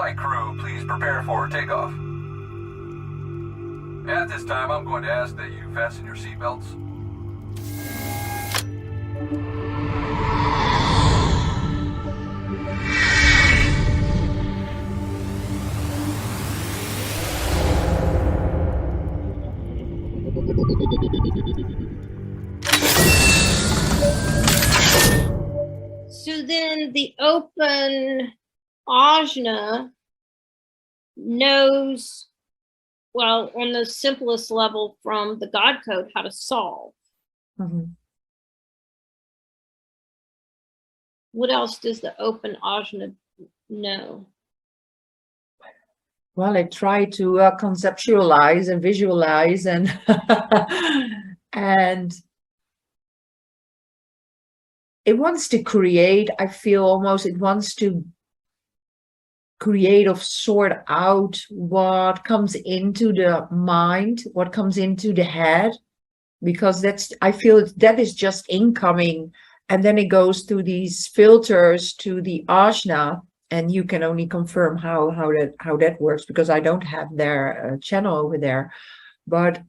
by crew, please prepare for takeoff. At this time, I'm going to ask that you fasten your seatbelts. So then the open ajna knows, well, on the simplest level from the God code, how to solve. Mm-hmm. What else does the open ajna know? Well, I try to conceptualize and visualize and and it wants to create. I feel almost it wants to create or sort out what comes into the mind, what comes into the head, because I feel that is just incoming, and then it goes through these filters to the ajna. And you can only confirm how that works, because I don't have their channel over there. But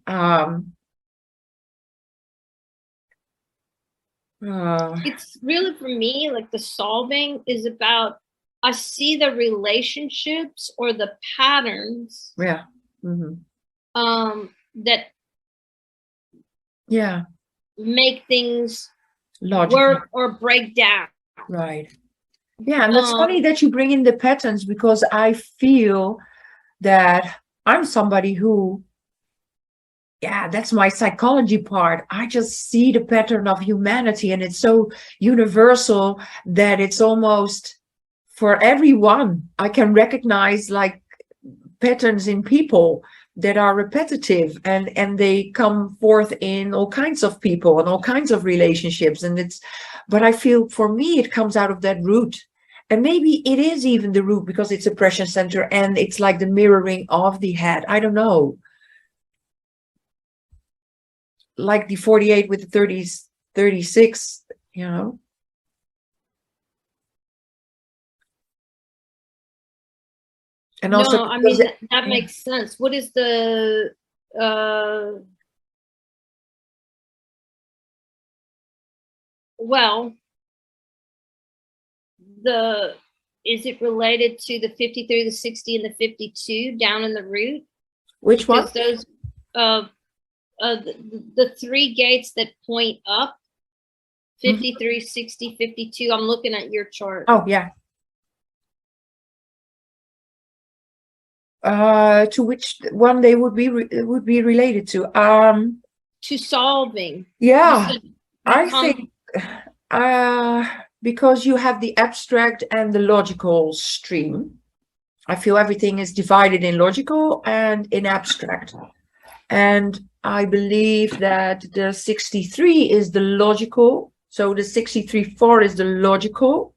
it's really, for me, like the solving is about, I see the relationships or the patterns. Yeah. Mm-hmm. That yeah, make things logical. Work or break down. Right. Yeah, and that's funny that you bring in the patterns, because I feel that I'm somebody who, yeah, that's my psychology part. I just see the pattern of humanity, and it's so universal that it's almost for everyone. I can recognize like patterns in people that are repetitive, and they come forth in all kinds of people and all kinds of relationships. But I feel for me, it comes out of that root. And maybe it is even the root, because it's a pressure center and it's like the mirroring of the head. I don't know. Like the 48 with the 36, you know. And no, also, I mean, that makes sense. What is the well, is it related to the 53, the 60, and the 52 down in the root? Which because one? Those the three gates that point up, 53, 60, 52. I'm looking at your chart. Oh, yeah. To which one they would be related to? To solving. Yeah, I think because you have the abstract and the logical stream. I feel everything is divided in logical and in abstract. And I believe that the 63 is the logical. So the 63-4 is the logical.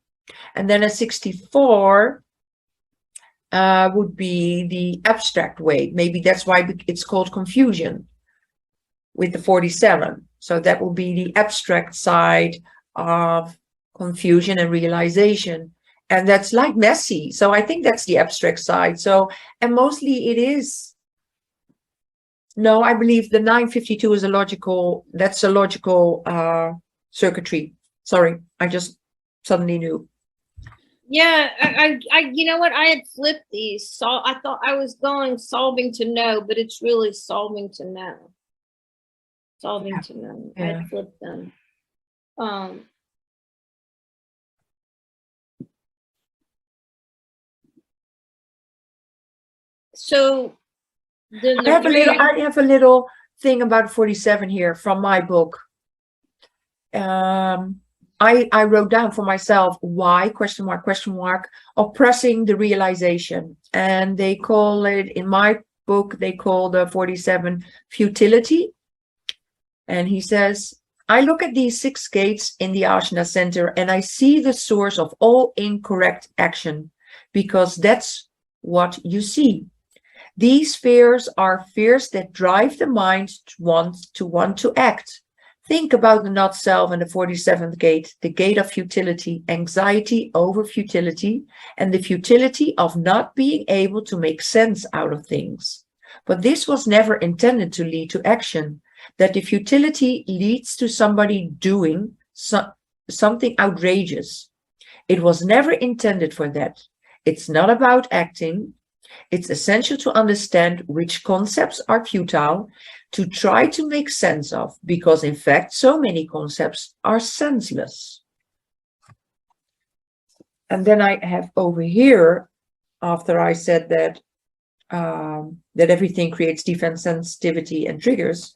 And then a 64 would be the abstract way. Maybe that's why it's called confusion with the 47. So that will be the abstract side of confusion and realization. And that's like messy. So I think that's the abstract side. So, and mostly it is. No, I believe the 952 is that's a logical circuitry. Sorry, I just suddenly knew. Yeah, I you know what? I had flipped these. So I thought I was going solving to know, but it's really solving to know. Solving to know. Yeah. I flipped them. So then I have a little thing about 47 here from my book. I wrote down for myself why ? Oppressing the realization. And they call it, in my book, they call the 47 futility. And he says, I look at these 6 gates in the Ajna center and I see the source of all incorrect action, because that's what you see. These fears are fears that drive the mind to want to act. Think about the not self and the 47th gate, the gate of futility, anxiety over futility, and the futility of not being able to make sense out of things. But this was never intended to lead to action, that the futility leads to somebody doing something outrageous. It was never intended for that. It's not about acting. It's essential to understand which concepts are futile, to try to make sense of, because in fact, so many concepts are senseless. And then I have over here, after I said that, that everything creates defense, sensitivity, and triggers,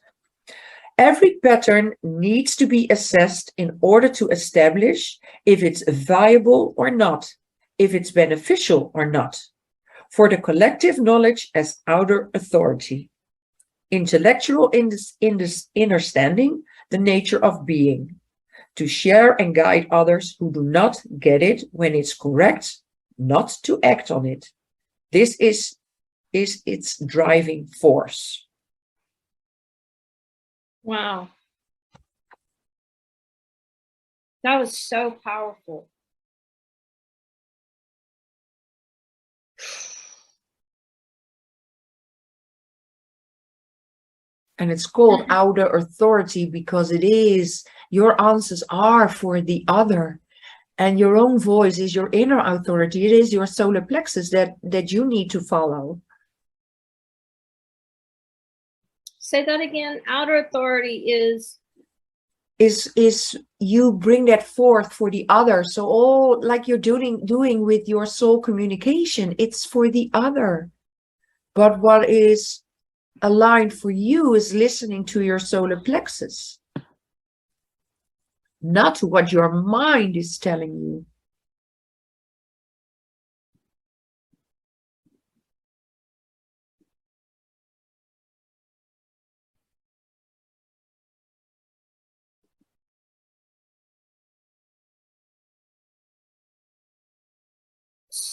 every pattern needs to be assessed in order to establish if it's viable or not, if it's beneficial or not, for the collective knowledge as outer authority. Intellectual understanding the nature of being, to share and guide others who do not get it when it's correct, not to act on it. This is its driving force. Wow. That was so powerful. And it's called outer authority because it is, your answers are for the other. And your own voice is your inner authority. It is your solar plexus that you need to follow. Say that again. Outer authority is you bring that forth for the other. So all like you're doing with your soul communication, it's for the other. But what is aligned for you is listening to your solar plexus, not to what your mind is telling you.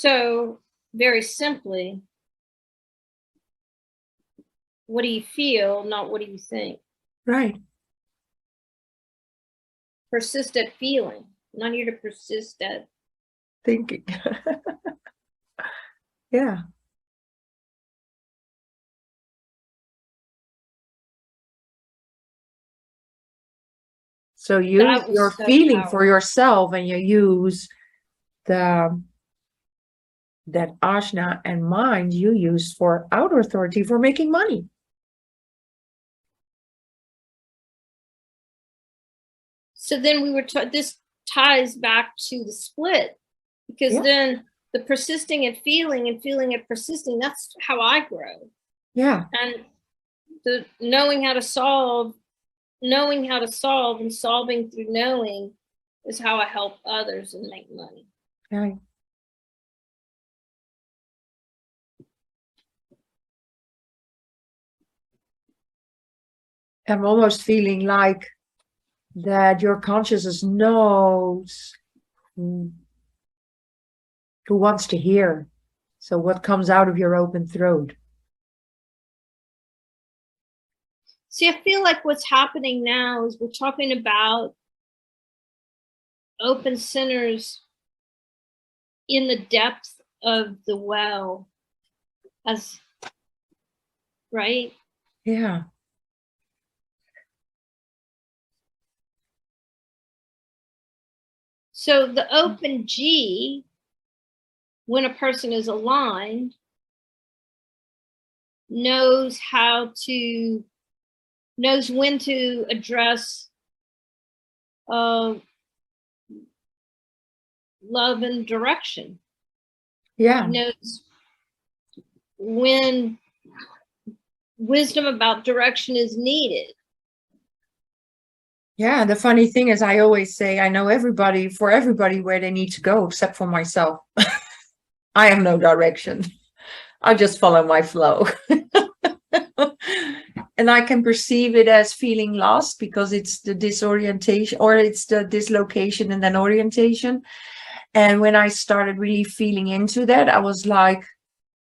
so very simply, what do you feel, not what do you think? Right. Persist at feeling, not here to persist at Thinking. Yeah. So use your so feeling powerful. for yourself, and you use that ajna and mind you use for outer authority for making money. So then we were this ties back to the split, because then the persisting and feeling and persisting, that's how I grow. Yeah. And the knowing how to solve and solving through knowing is how I help others and make money. Right. I'm almost feeling like that your consciousness knows who wants to hear. So what comes out of your open throat? See, I feel like what's happening now is we're talking about open centers in the depth of the well, as right? Yeah. So the open G, when a person is aligned, knows when to address love and direction. Yeah. Knows when wisdom about direction is needed. Yeah, the funny thing is I always say I know everybody where they need to go except for myself. I have no direction. I just follow my flow. And I can perceive it as feeling lost because it's the disorientation, or it's the dislocation and then orientation. And when I started really feeling into that, I was like,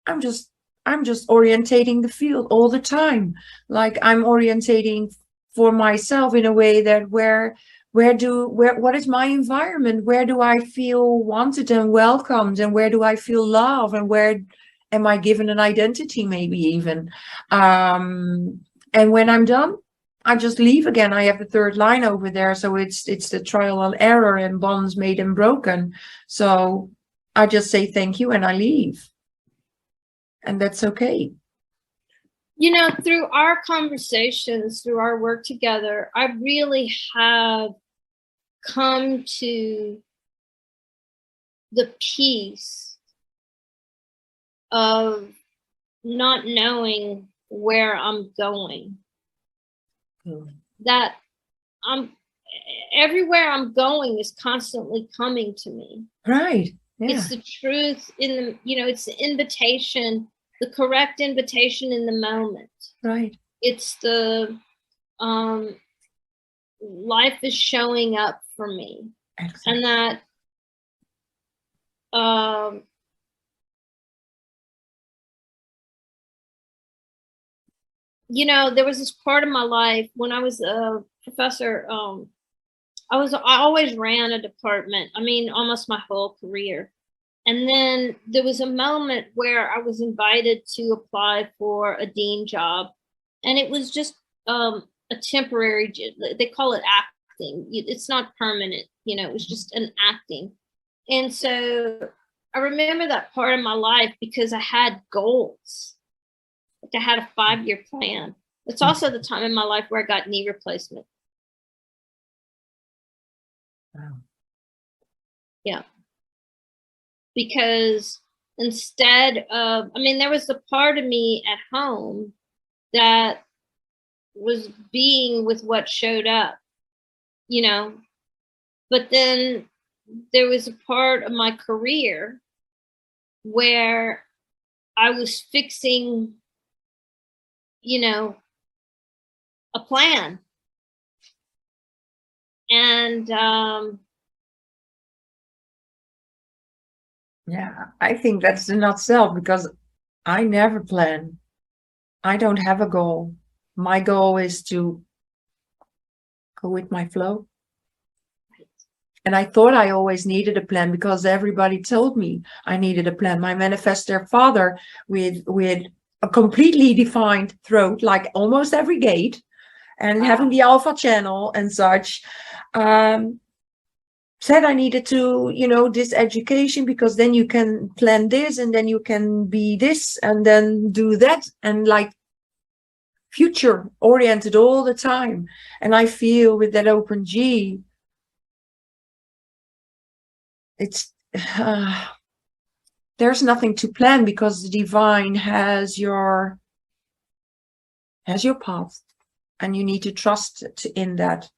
I'm just orientating the field all the time. Like I'm orientating for myself in a way that what is my environment? Where do I feel wanted and welcomed? And where do I feel love? And where am I given an identity, maybe even? And when I'm done, I just leave again. I have the third line over there. So it's the trial and error and bonds made and broken. So I just say thank you and I leave. And that's okay. You know, through our conversations, through our work together, I really have come to the peace of not knowing where I'm going. That everywhere I'm going is constantly coming to me. Right. Yeah. It's the truth in the, you know, it's the invitation, the correct invitation in the moment. Right. It's the life is showing up for me. Excellent. And that you know, there was this part of my life when I was a professor, I always ran a department. I mean, almost my whole career. And then there was a moment where I was invited to apply for a dean job. And it was just a temporary, they call it acting. It's not permanent, you know, it was just an acting. And so I remember that part of my life because I had goals. Like I had a 5-year plan. It's also the time in my life where I got knee replacement. Wow. Yeah. Because instead of, I mean, there was a part of me at home that was being with what showed up, you know, but then there was a part of my career where I was fixing, you know, a plan. And yeah, I think that's not self because I never plan. I don't have a goal. My goal is to go with my flow. And I thought I always needed a plan because everybody told me I needed a plan. My manifestor father with a completely defined throat, like almost every gate, and having the alpha channel and such, said I needed to, you know, this education because then you can plan this and then you can be this and then do that, and like future oriented all the time. And I feel with that open G, it's there's nothing to plan because the divine has your path and you need to trust in that.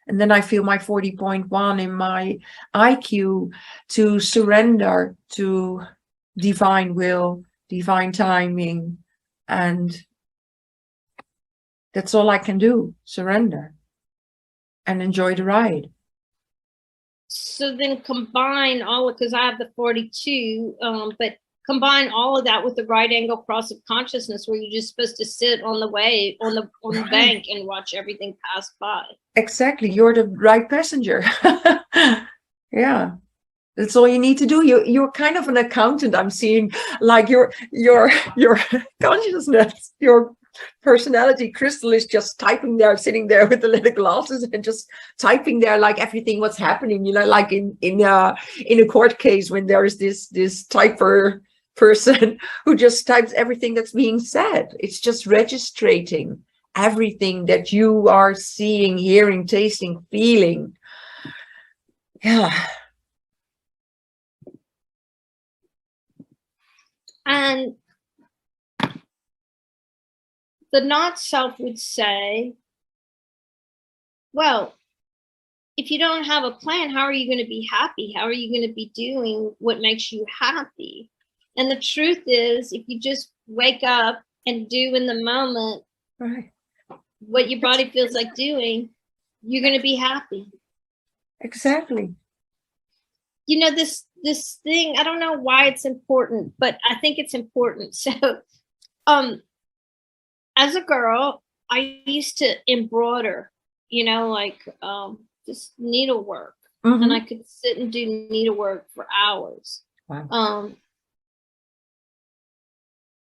And then I feel my 40.1 in my IQ to surrender to divine will, divine timing, and that's all I can do, surrender and enjoy the ride. so then combine all of, because I have the 42, but combine all of that with the right angle cross of consciousness where you're just supposed to sit on the wave, on the Right. bank and watch everything pass by. Exactly, you're the right passenger. Yeah, that's all you need to do. You're kind of an accountant. I'm seeing like your consciousness, your personality crystal is just typing there, sitting there with the little glasses and just typing there like everything what's happening, you know, like in a court case when there is this typer person who just types everything that's being said. It's just registrating everything that you are seeing, hearing, tasting, feeling. Yeah. And the not self would say, well, if you don't have a plan, how are you going to be happy? How are you going to be doing what makes you happy? And the truth is, if you just wake up and do in the moment Right. what your body feels like doing, you're going to be happy. Exactly. You know, this thing, I don't know why it's important, but I think it's important. So, as a girl, I used to embroider, like just needlework, Mhm. and I could sit and do needlework for hours. Wow.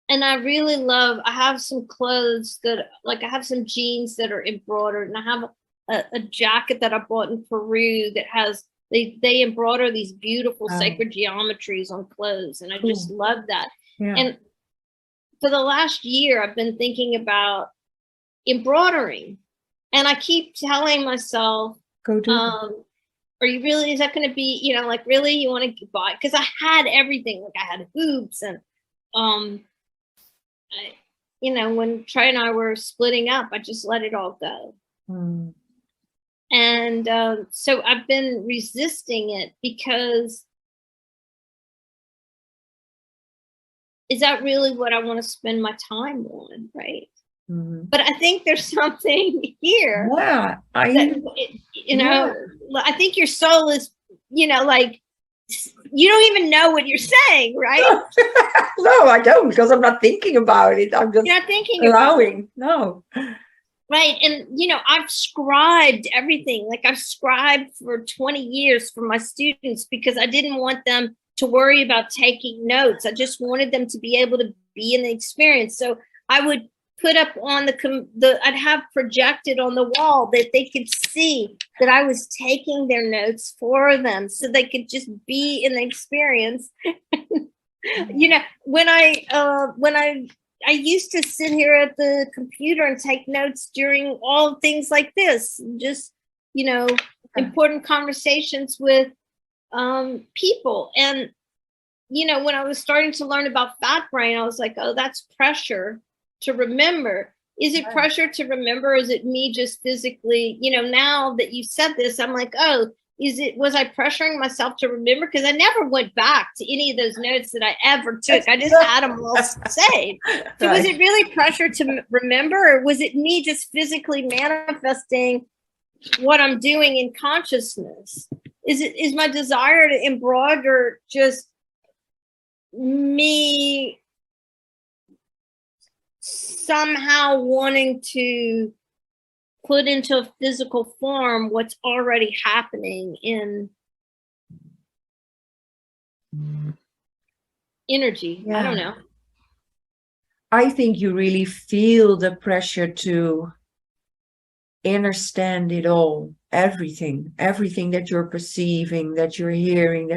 And I really I have some clothes that, like, I have some jeans that are embroidered, and I have a jacket that I bought in Peru that has, they embroider these beautiful Wow. sacred geometries on clothes, and I Cool. just love that. Yeah. And for the last year, I've been thinking about embroidering, and I keep telling myself, Go do it. are you really, is that going to be, like, really, you want to buy? Because I had everything, like I had hoops, and when Trey and I were splitting up, I just let it all go. Mm. And so I've been resisting it, because is that really what I want to spend my time on, right? Mhm. But I think there's something here Yeah, that, I think your soul is, like, you don't even know what you're saying, right? No, I don't, because I'm not thinking about it. I'm just You're not thinking about it. allowing. No. Right. And, I've scribed everything. Like, I've scribed for 20 years for my students, because I didn't want them to worry about taking notes. I just wanted them to be able to be in the experience. So I would put up on I'd have projected on the wall that they could see that I was taking their notes for them, so they could just be in the experience. When I used to sit here at the computer and take notes during all things like this, just, important conversations with people. And, when I was starting to learn about fat brain, I was like, oh, that's pressure to remember. Is it pressure to remember? Is it me just physically, now that you said this, I'm like, oh, was I pressuring myself to remember? Because I never went back to any of those notes that I ever took. I just had them all saved. So was it really pressure to remember, or was it me just physically manifesting what I'm doing in consciousness? Is my desire to embroider just me somehow wanting to put into a physical form what's already happening in energy? Yeah. I don't know. I think you really feel the pressure to understand it all, everything that you're perceiving, that you're hearing,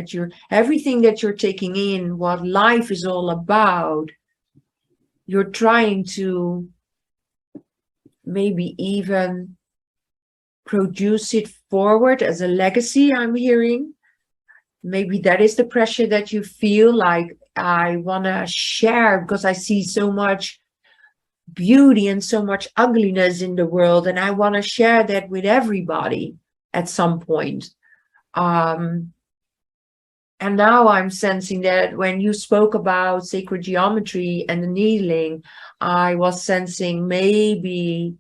everything that you're taking in, what life is all about. You're trying to maybe even produce it forward as a legacy, I'm hearing. Maybe that is the pressure that you feel, like, I want to share, because I see so much beauty and so much ugliness in the world, and I want to share that with everybody at some point. And now I'm sensing that when you spoke about sacred geometry and the needling, I was sensing maybe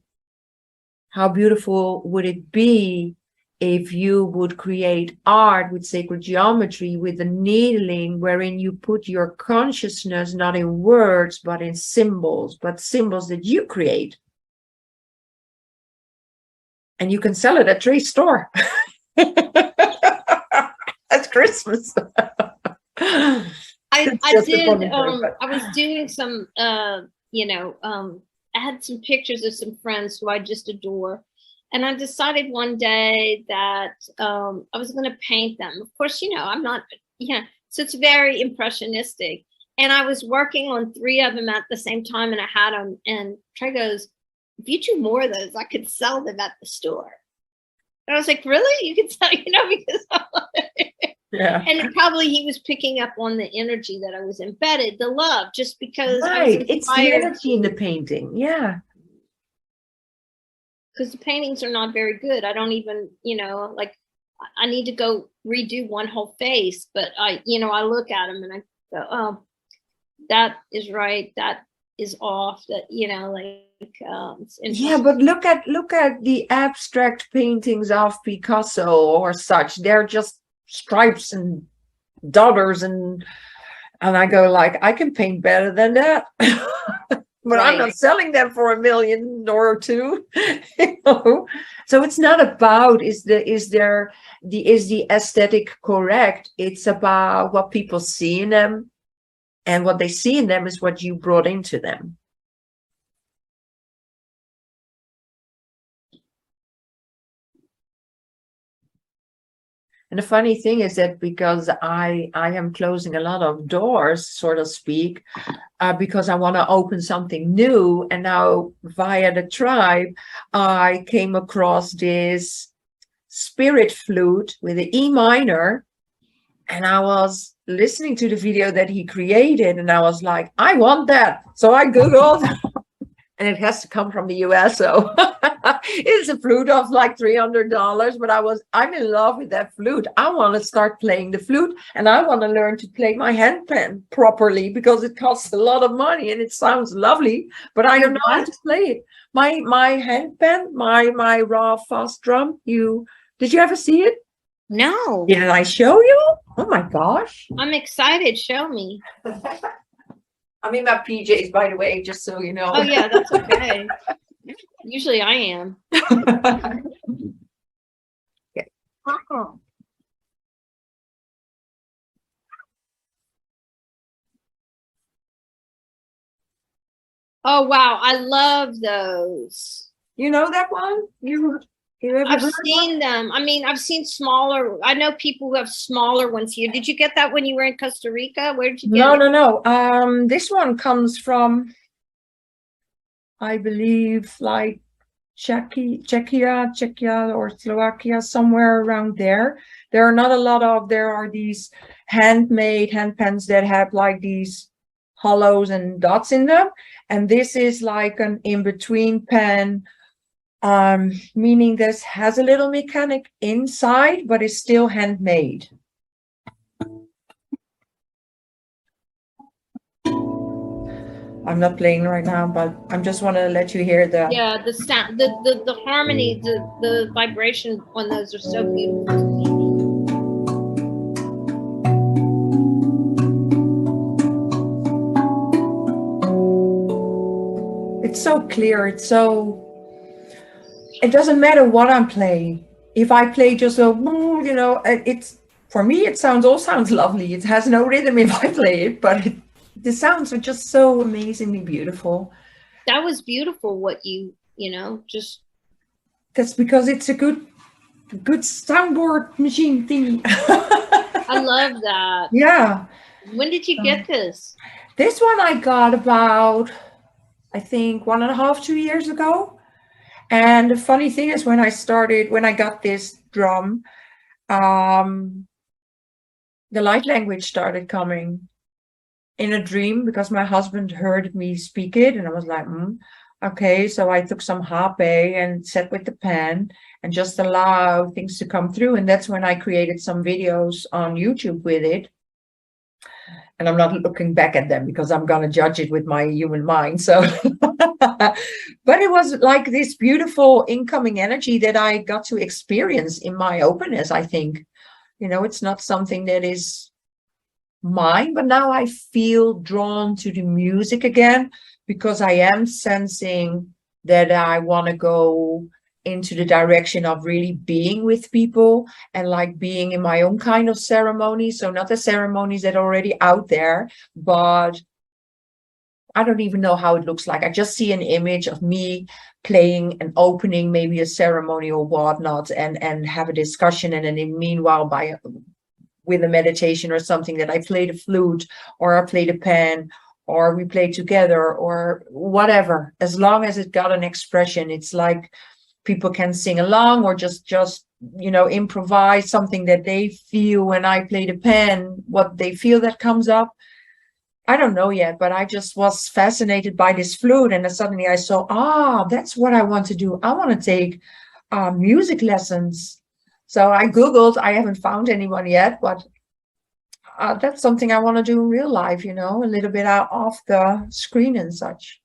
how beautiful would it be if you would create art with sacred geometry, with the needling, wherein you put your consciousness not in words, but in symbols, but symbols that you create. And you can sell it at Trey's store. That's Christmas. I was doing some, I had some pictures of some friends who I just adore. And I decided one day that I was going to paint them. Of course, I'm not, so it's very impressionistic. And I was working on 3 of them at the same time, and I had them. And Trey goes, if you do more of those, I could sell them at the store. And I was like, really? You could sell, because yeah. And probably he was picking up on the energy that I was embedded, the love, just because right. It's the energy in the painting. Yeah. Because the paintings are not very good. I don't even, like, I need to go redo one whole face, but I look at them and I go, oh, that is right, that is off, that, yeah, but look at the abstract paintings of Picasso or such. They're just stripes and dollars, and I go, like, I can paint better than that. but I'm not selling them for $1 million or two. You know? So it's not about is the aesthetic correct? It's about what people see in them, and what they see in them is what you brought into them. And the funny thing is that because I am closing a lot of doors, so to speak, because I want to open something new. And now via the tribe, I came across this spirit flute with an E minor. And I was listening to the video that he created, and I was like, I want that. So I Googled, and it has to come from the US. So it's a flute of like $300, but I'm in love with that flute. I want to start playing the flute, and I want to learn to play my handpan properly, because it costs a lot of money and it sounds lovely, but I don't know how to play it. My handpan, my raw fast drum. Did you ever see it? No. Did I show you? Oh my gosh. I'm excited. Show me. I'm in my PJs, by the way, just so you know. Oh yeah, that's okay. Usually I am. Okay. Oh wow, I love those. You know that one? You ever I've heard seen them. I mean, I've seen smaller. I know people who have smaller ones here. Did you get that when you were in Costa Rica? Where did you get it? No. This one comes from, I believe, like Czechia or Slovakia, somewhere around there. There are these handmade handpans that have like these hollows and dots in them. And this is like an in-between pen, meaning this has a little mechanic inside, but it's still handmade. I'm not playing right now, but I'm just want to let you hear the sound, the harmony, the vibration on those are so beautiful. It's so clear. It doesn't matter what I'm playing. If I play just it's, for me, it all sounds lovely. It has no rhythm if I play it, but the sounds are just so amazingly beautiful. That was beautiful. What just. That's because it's a good soundboard machine thingy. I love that. Yeah. When did you get this? This one I got about, I think, 1.5, 2 years ago. And the funny thing is, when I got this drum, the light language started coming in a dream, because my husband heard me speak it, and I was like, okay. So I took some hape and sat with the pen and just allow things to come through. And that's when I created some videos on YouTube with it. And I'm not looking back at them because I'm going to judge it with my human mind. So, but it was like this beautiful incoming energy that I got to experience in my openness, I think. It's not something that is mine, but now I feel drawn to the music again, because I am sensing that I want to go into the direction of really being with people and like being in my own kind of ceremony. So not the ceremonies that are already out there, but I don't even know how it looks like. I just see an image of me playing and opening maybe a ceremony or whatnot, and have a discussion. And then meanwhile, with a meditation or something, that I play the flute or I play the pen or we play together or whatever. As long as it got an expression, it's like people can sing along or just improvise something that they feel when I play the pen, what they feel that comes up. I don't know yet, but I just was fascinated by this flute, and then suddenly I saw, that's what I want to do. I want to take music lessons. So I Googled. I haven't found anyone yet, but that's something I want to do in real life, a little bit out off the screen and such.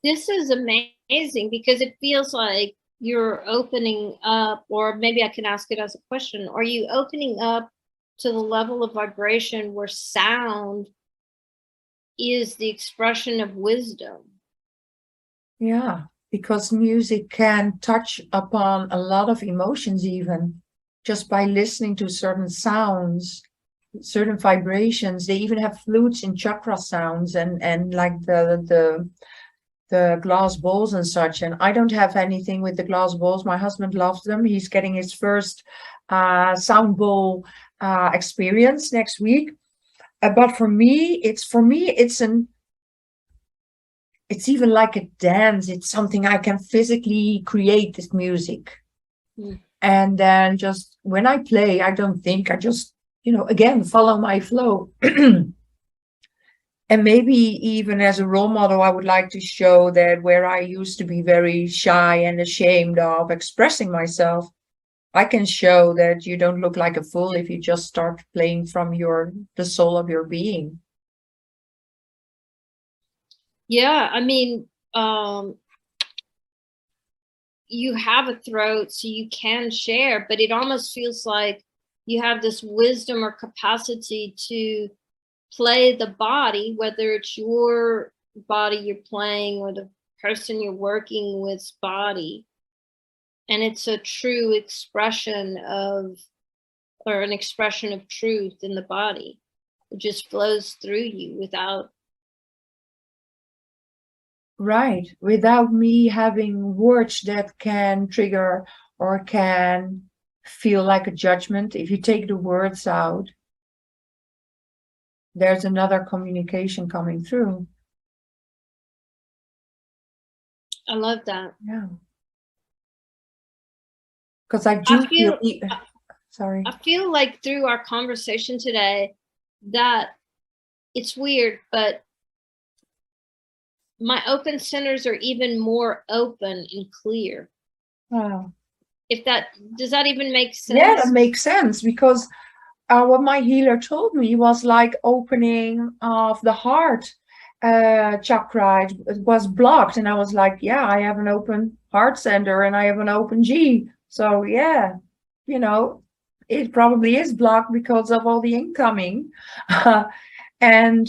This is amazing, because it feels like you're opening up, or maybe I can ask it as a question. Are you opening up to the level of vibration where sound is the expression of wisdom? Yeah, because music can touch upon a lot of emotions, even just by listening to certain sounds, certain vibrations. They even have flutes in chakra sounds and like the glass bowls and such. And I don't have anything with the glass bowls. My husband loves them. He's getting his first sound bowl experience next week. But for me, it's even like a dance. It's something I can physically create, this music. Mm. And then just when I play, I don't think, I just, again, follow my flow. And maybe even as a role model, I would like to show that where I used to be very shy and ashamed of expressing myself, I can show that you don't look like a fool if you just start playing from the soul of your being. Yeah, I mean, you have a throat, so you can share, but it almost feels like you have this wisdom or capacity to play the body, whether it's your body you're playing or the person you're working with's body. And it's a true expression or an expression of truth in the body. It just flows through you without. Right, without me having words that can trigger or can feel like a judgment. If you take the words out, there's another communication coming through. I love that. Yeah. Because I do feel sorry. I feel like through our conversation today that it's weird, but my open centers are even more open and clear. Wow. Does that even make sense? Yeah, that makes sense, because what my healer told me was like opening of the heart chakra. It was blocked, and I was like, yeah, I have an open heart center and I have an open G. So yeah, it probably is blocked because of all the incoming. And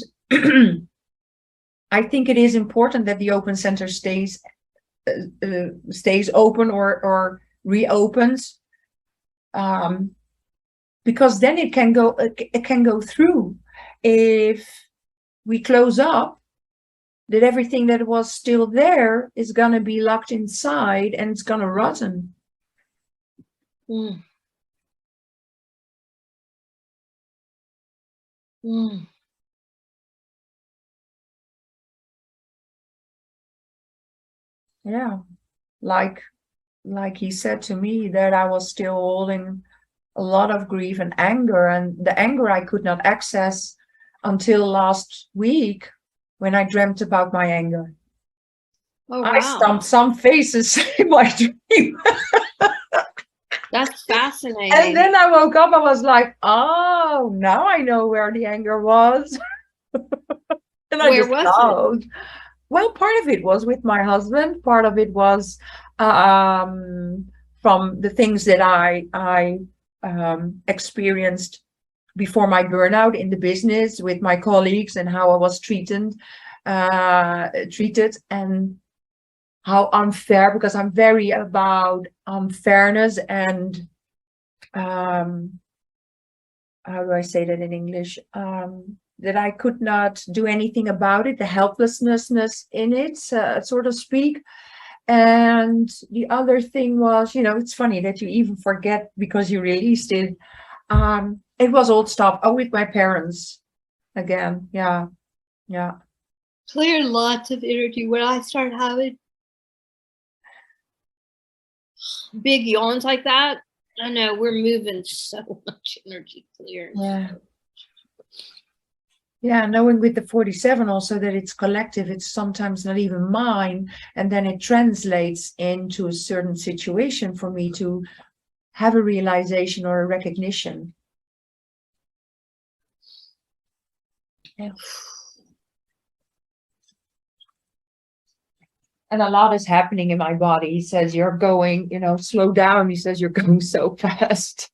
I think it is important that the open center stays open or reopens, because then it can go through. If we close up, that everything that was still there is gonna be locked inside and it's gonna rotten. Mm. Mm. Yeah, like he said to me that I was still holding a lot of grief and anger, and the anger I could not access until last week when I dreamt about my anger. Oh, wow. I stomped some faces in my dream. That's fascinating. And then I woke up, I was like, oh, now I know where the anger was. And I Where just was thought, well, part of it was with my husband, part of it was from the things that I experienced before my burnout in the business with my colleagues, and how I was treated, and how unfair, because I'm very about fairness and how do I say that in English? That I could not do anything about it, the helplessness in it, so to speak. And the other thing was, it's funny that you even forget because you released it. It was old stuff. Oh, with my parents again. Yeah. Cleared lots of energy. When I started having big yawns like that, I know we're moving so much energy clear. Yeah, knowing with the 47 also that it's collective, it's sometimes not even mine, and then it translates into a certain situation for me to have a realization or a recognition. Yeah. And a lot is happening in my body. He says, you're going, slow down. He says, you're going so fast.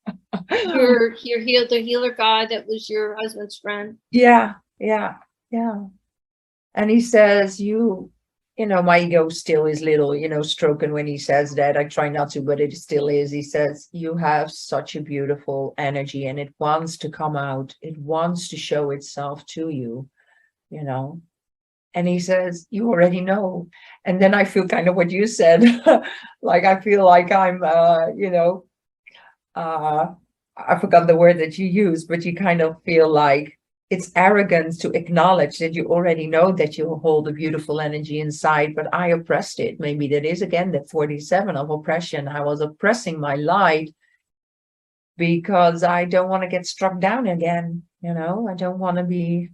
Your the healer guy that was your husband's friend. Yeah. And he says, my ego still is little, stroking when he says that. I try not to, but it still is. He says, you have such a beautiful energy and it wants to come out. It wants to show itself to you, And he says, you already know. And then I feel kind of what you said. Like, I feel like I'm, I forgot the word that you used, but you kind of feel like it's arrogance to acknowledge that you already know that you hold a beautiful energy inside, but I oppressed it. Maybe that is again the 47 of oppression. I was oppressing my light because I don't want to get struck down again. I don't want to be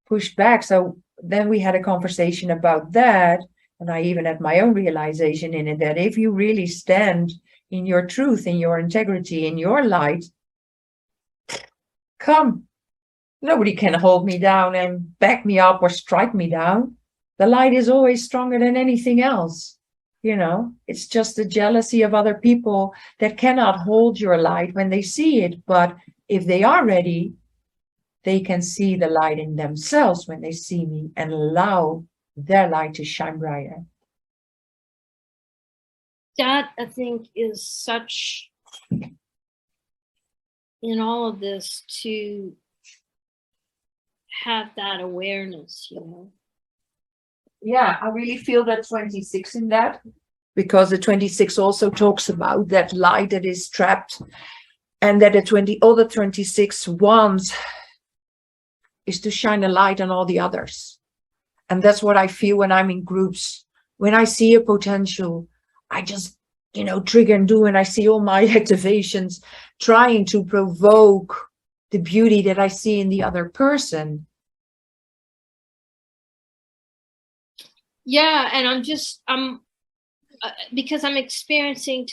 pushed back. So then we had a conversation about that. And I even had my own realization in it that if you really stand in your truth, in your integrity, in your light, come. Nobody can hold me down and back me up or strike me down. The light is always stronger than anything else. It's just the jealousy of other people that cannot hold your light when they see it. But if they are ready, they can see the light in themselves when they see me and allow their light to shine brighter. That, I think, is such, in all of this, to have that awareness, Yeah, I really feel that 26 in that, because the 26 also talks about that light that is trapped, and that all the 26 wants is to shine a light on all the others. And that's what I feel when I'm in groups. When I see a potential, I just, trigger and do, and I see all my activations trying to provoke the beauty that I see in the other person. Yeah, and I'm because I'm experiencing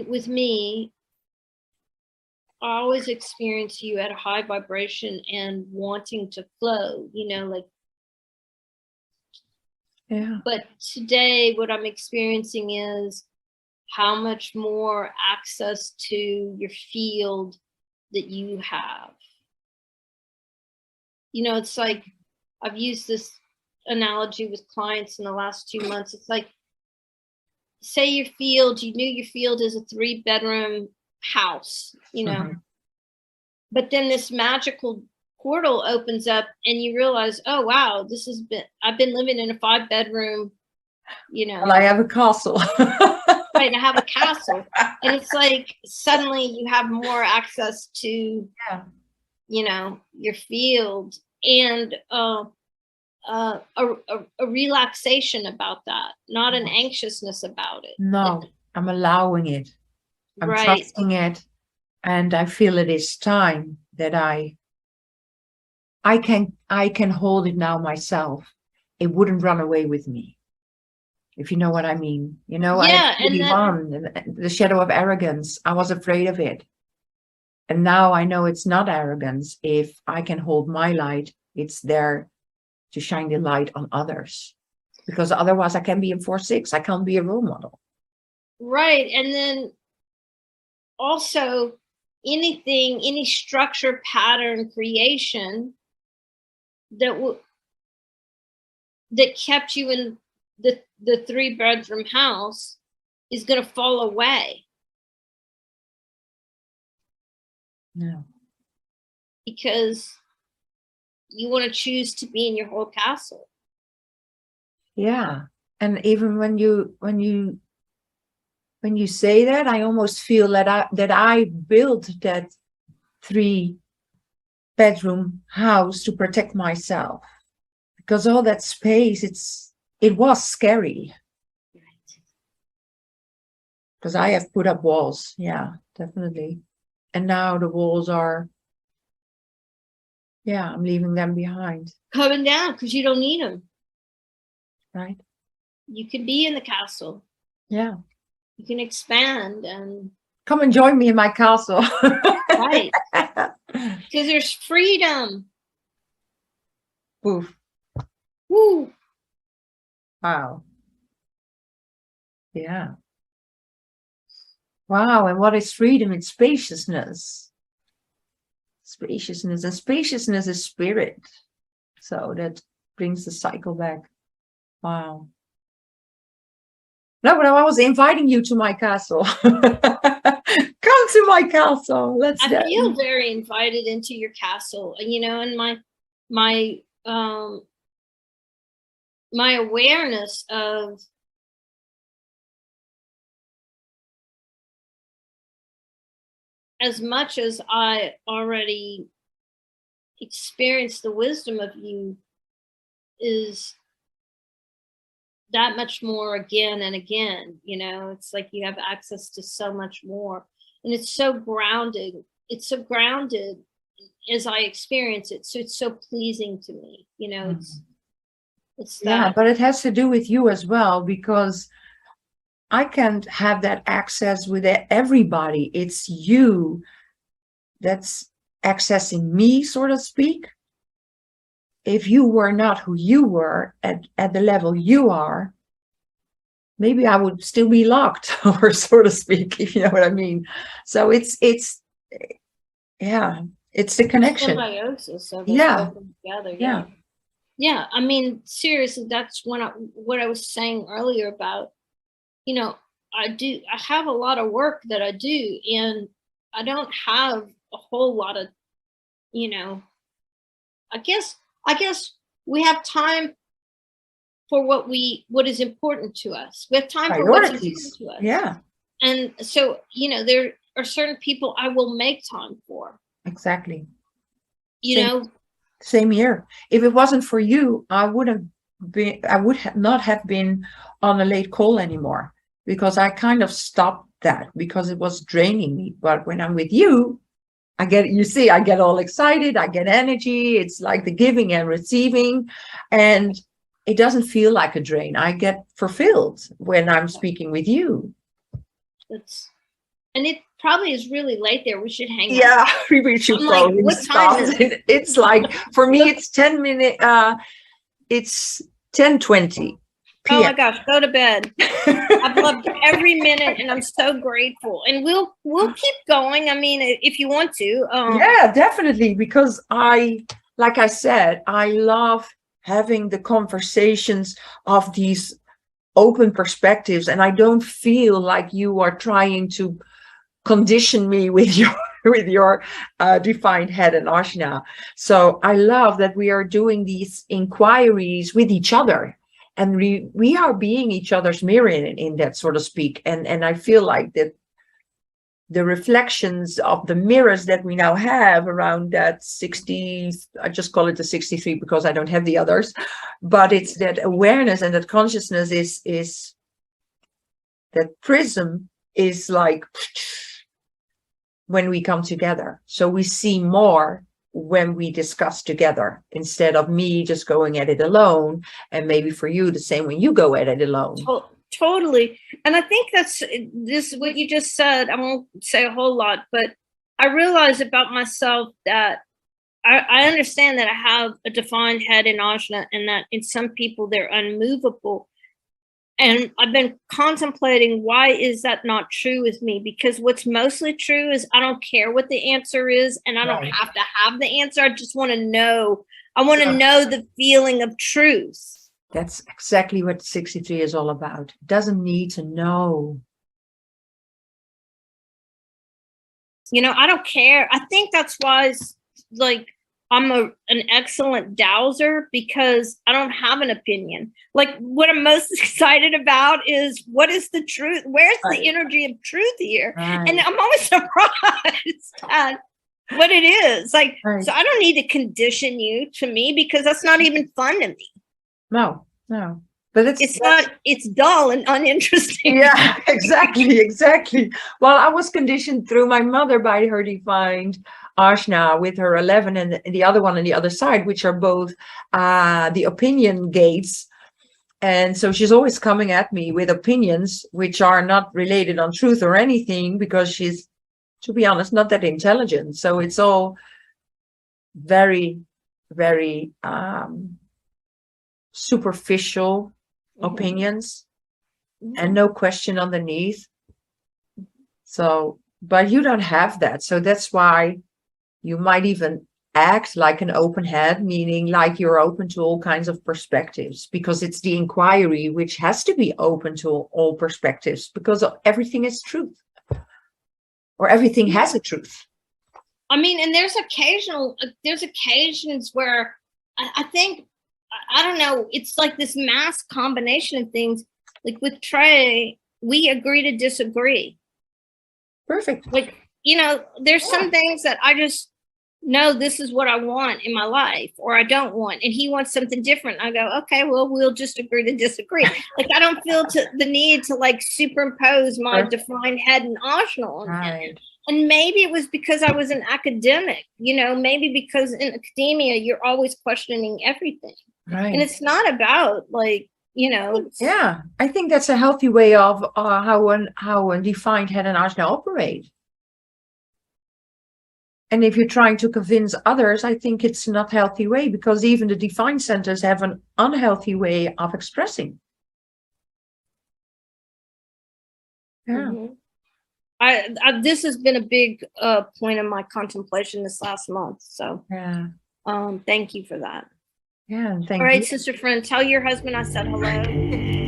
with me, I always experience you at a high vibration and wanting to flow, like. Yeah. But today what I'm experiencing is how much more access to your field that you have. It's like, I've used this analogy with clients in the last 2 months. It's like, say you knew your field is a 3-bedroom house, but then this magical portal opens up and you realize, oh wow, I've been living in a 5-bedroom, Well, I have a castle. Right, I have a castle. And it's like suddenly you have more access to your field, and a relaxation about that, not an anxiousness about it. No, I'm allowing it. I'm trusting it, and I feel it is time that I can hold it now myself. It wouldn't run away with me, if you know what I mean. Yeah, and the shadow of arrogance, I was afraid of it. And now I know it's not arrogance. If I can hold my light, it's there to shine the light on others. Because otherwise I can be in 4-6. I can't be a role model. Right. And then also any structure, pattern, creation that kept you in the 3-bedroom house is going to fall away. No. Because you want to choose to be in your whole castle. Yeah. And even when you say that, I almost feel that I built that 3-bedroom house to protect myself, because all that space, it was scary. Because I have put up walls. Yeah, definitely. And now the walls are, I'm leaving them behind. Coming down, because you don't need them. Right. You can be in the castle. Yeah. You can expand and come and join me in my castle. Right. Because there's freedom. Oof. Woo. Wow. Yeah. Wow. And what is freedom? It's spaciousness. spaciousness, and spaciousness is spirit. So that brings the cycle back. Wow. No, but I was inviting you to my castle. Come to my castle. Let's I go. feel very invited into your castle, you know, and my my awareness of as much as I already experienced the wisdom of you is that much more again and again. You know, it's like you have access to so much more, and it's so grounded. It's so grounded as I experience it. So it's so pleasing to me. You know, it's that. Yeah, but it has to do with you as well, because I can't have that access with everybody. It's you that's accessing me, so to speak. If you were not who you were at the level you are, maybe I would still be locked, or so to speak, if you know what I mean. So it's the connection. Symbiosis of us Yeah. working together. Yeah. Yeah. I mean, seriously, that's what I was saying earlier about, you know, I have a lot of work that I do, and I don't have a whole lot of, you know, I guess we have time for what is important to us. We have time for what's important Priorities. to us. Yeah, And so, you know, there are certain people I will make time for. exactly. You know, Same here. If it wasn't for you, I would not have been on a late call anymore, because I kind of stopped that because it was draining me. But when I'm with you, I get all excited, I get energy. It's like the giving and receiving, and it doesn't feel like a drain. I get fulfilled when I'm speaking with you. And it probably is really late there. We should hang out. Yeah, we should I'm like, probably what time is it? It's like, for me, it's 10 minutes, it's 10:20 Oh my p.m. gosh, go to bed. I've loved every minute, and I'm so grateful. And we'll keep going. I mean, if you want to. Yeah, definitely, because like I said, I love having the conversations of these open perspectives, and I don't feel like you are trying to condition me with your defined head and ashna. So I love that we are doing these inquiries with each other, and we are being each other's mirror in that, so to speak. And I feel like that the reflections of the mirrors that we now have around that 60, I just call it the 63 because I don't have the others, but it's that awareness and that consciousness is that prism is like when we come together. So we see more when we discuss together, instead of me just going at it alone, and maybe for you the same when you go at it alone. Totally. And I think that's this, what you just said. I won't say a whole lot, but I realize about myself that I understand that I have a defined head in ashna, and that in some people they're unmovable. And I've been contemplating, why is that not true with me? Because what's mostly true is I don't care what the answer is, and I don't have to have the answer. I just want to know. I want to know the feeling of truth. That's exactly what 63 is all about. It doesn't need to know. You know, I don't care. I think that's why, like, I'm an excellent dowser, because I don't have an opinion. Like, what I'm most excited about is, what is the truth? Where's the energy of truth here? And I'm always surprised at what it is. Like, so I don't need to condition you to me, because that's not even fun to me. No. But it's dull and uninteresting. Yeah, exactly. Well, I was conditioned through my mother by her defined ashna with her 11 and the other one on the other side, which are both the opinion gates. And so she's always coming at me with opinions which are not related on truth or anything, because she's, to be honest, not that intelligent. So it's all very, very superficial opinions and no question underneath. So, but you don't have that. So that's why You might even act like an open head, meaning like you're open to all kinds of perspectives, because it's the inquiry which has to be open to all perspectives, because everything is truth, or everything has a truth. I mean, and there's occasions where I think, I don't know, it's like this mass combination of things. Like with Trey, we agree to disagree. Perfect. Like, you know, there's some things that I just know this is what I want in my life, or I don't want, and he wants something different. I go, okay, well, we'll just agree to disagree. Like, I don't feel the need to like superimpose my defined head and ajna on him. And maybe it was because I was an academic, you know, maybe because in academia, you're always questioning everything. Right. And it's not about like, you know. Yeah, I think that's a healthy way of how a defined head and ajna operate. And if you're trying to convince others, I think it's not a healthy way, because even the defined centers have an unhealthy way of expressing. Yeah. Mm-hmm. This has been a big point of my contemplation this last month. So Yeah. Thank you for that. Yeah. Thank you. All right, sister friend, tell your husband I said hello.